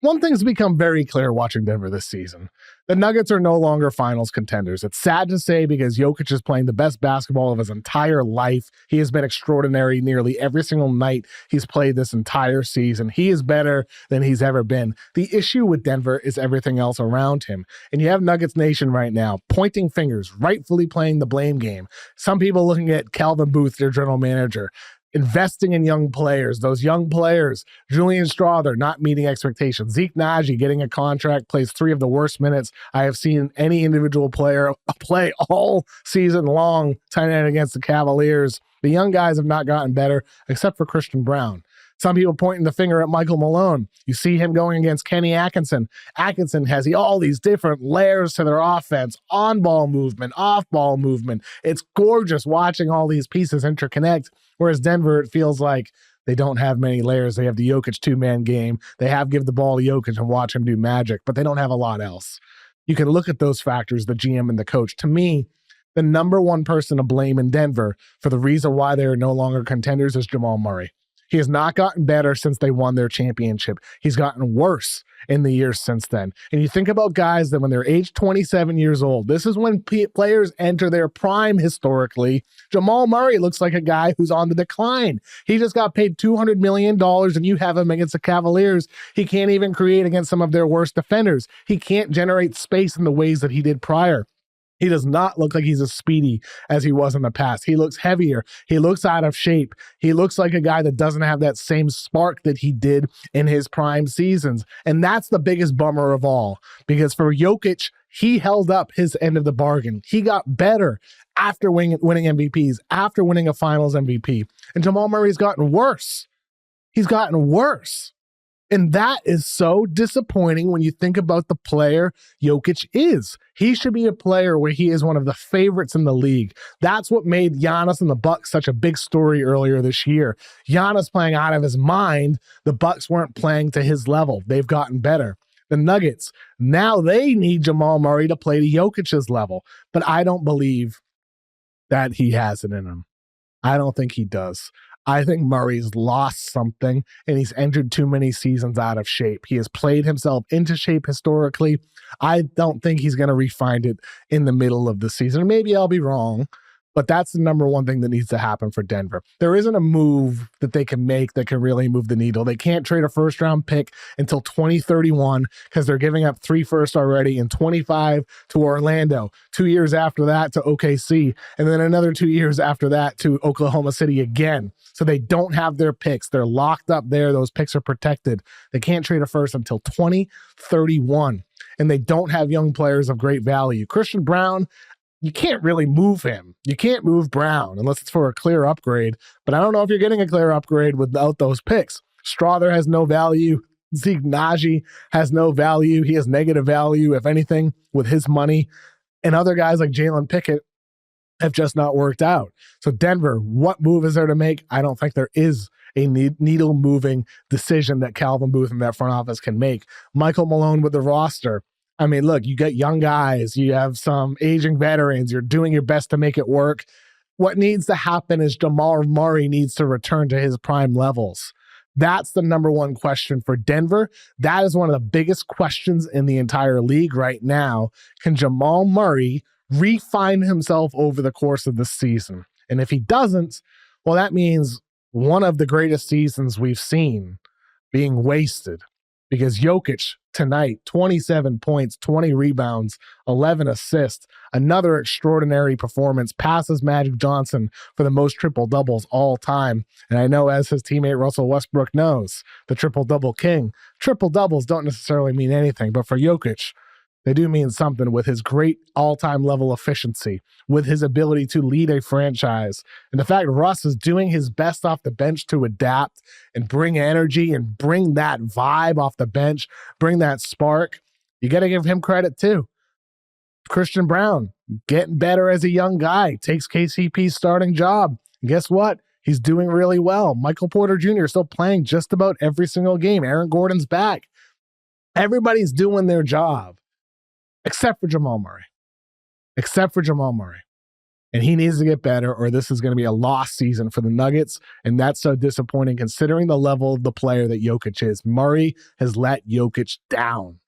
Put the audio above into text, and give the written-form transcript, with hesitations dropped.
One thing's become very clear watching Denver this season. The Nuggets are no longer finals contenders. It's sad to say because Jokic is playing the best basketball of his entire life. He has been extraordinary nearly every single night he's played this entire season. He is better than he's ever been. The issue with Denver is everything else around him. And you have Nuggets Nation right now pointing fingers, rightfully playing the blame game. Some people looking at Calvin Booth, their general manager, investing in young players, those young players, Julian Strawther not meeting expectations, Zeke Naji getting a contract, plays 3 of the worst minutes I have seen any individual player play all season long, tight end against the Cavaliers. The young guys have not gotten better, except for Christian Brown. Some people pointing the finger at Michael Malone. You see him going against Kenny Atkinson. Atkinson has all these different layers to their offense, on-ball movement, off-ball movement. It's gorgeous watching all these pieces interconnect, whereas Denver, it feels like they don't have many layers. They have the Jokic two-man game. They have give the ball to Jokic and watch him do magic, but they don't have a lot else. You can look at those factors, the GM and the coach. To me, the number one person to blame in Denver for the reason why they are no longer contenders is Jamal Murray. He has not gotten better since they won their championship. He's gotten worse in the years since then. And you think about guys that when they're age 27 years old, this is when players enter their prime historically. Jamal Murray looks like a guy who's on the decline. He just got paid $200 million and you have him against the Cavaliers. He can't even create against some of their worst defenders. He can't generate space in the ways that he did prior. He does not look like he's as speedy as he was in the past. He looks heavier. He looks out of shape. He looks like a guy that doesn't have that same spark that he did in his prime seasons. And that's the biggest bummer of all, because for Jokic, he held up his end of the bargain. He got better after winning MVPs, after winning a finals MVP. And Jamal Murray's gotten worse. He's gotten worse. And that is so disappointing when you think about the player Jokic is. He should be a player where he is one of the favorites in the league. That's what made Giannis and the Bucks such a big story earlier this year. Giannis playing out of his mind. The Bucks weren't playing to his level. They've gotten better. The Nuggets, now they need Jamal Murray to play to Jokic's level. But I don't believe that he has it in him. I don't think he does. I think Murray's lost something and he's entered too many seasons out of shape. He has played himself into shape historically. I don't think he's going to refine it in the middle of the season. Maybe I'll be wrong, but that's the number one thing that needs to happen for Denver. There isn't a move that they can make that can really move the needle. They can't trade a first-round pick until 2031 because they're giving up 3 firsts already and 25 to Orlando. 2 years after that to OKC, and then another 2 years after that to Oklahoma City again. So they don't have their picks. They're locked up there. Those picks are protected. They can't trade a first until 2031, and they don't have young players of great value. Christian Brown, you can't really move him. You can't move Brown unless it's for a clear upgrade, but I don't know if you're getting a clear upgrade without those picks. Strawther has no value. Zeke Naji has no value. He has negative value, if anything, with his money. And other guys like Jalen Pickett have just not worked out. So Denver, what move is there to make? I don't think there is a needle-moving decision that Calvin Booth and that front office can make. Michael Malone with the roster. I mean, look, you got young guys, you have some aging veterans, you're doing your best to make it work. What needs to happen is Jamal Murray needs to return to his prime levels. That's the number one question for Denver. That is one of the biggest questions in the entire league right now. Can Jamal Murray refine himself over the course of the season? And if he doesn't, well, that means one of the greatest seasons we've seen being wasted, because Jokic tonight, 27 points, 20 rebounds, 11 assists, another extraordinary performance, passes Magic Johnson for the most triple-doubles all time. And I know, as his teammate Russell Westbrook knows, the triple-double king, triple-doubles don't necessarily mean anything, but for Jokic, they do mean something with his great all-time level efficiency, with his ability to lead a franchise. And the fact Russ is doing his best off the bench to adapt and bring energy and bring that vibe off the bench, bring that spark, you got to give him credit too. Christian Brown, getting better as a young guy, takes KCP's starting job. And guess what? He's doing really well. Michael Porter Jr. is still playing just about every single game. Aaron Gordon's back. Everybody's doing their job. Except for Jamal Murray. And he needs to get better, or this is going to be a lost season for the Nuggets. And that's so disappointing considering the level of the player that Jokic is. Murray has let Jokic down.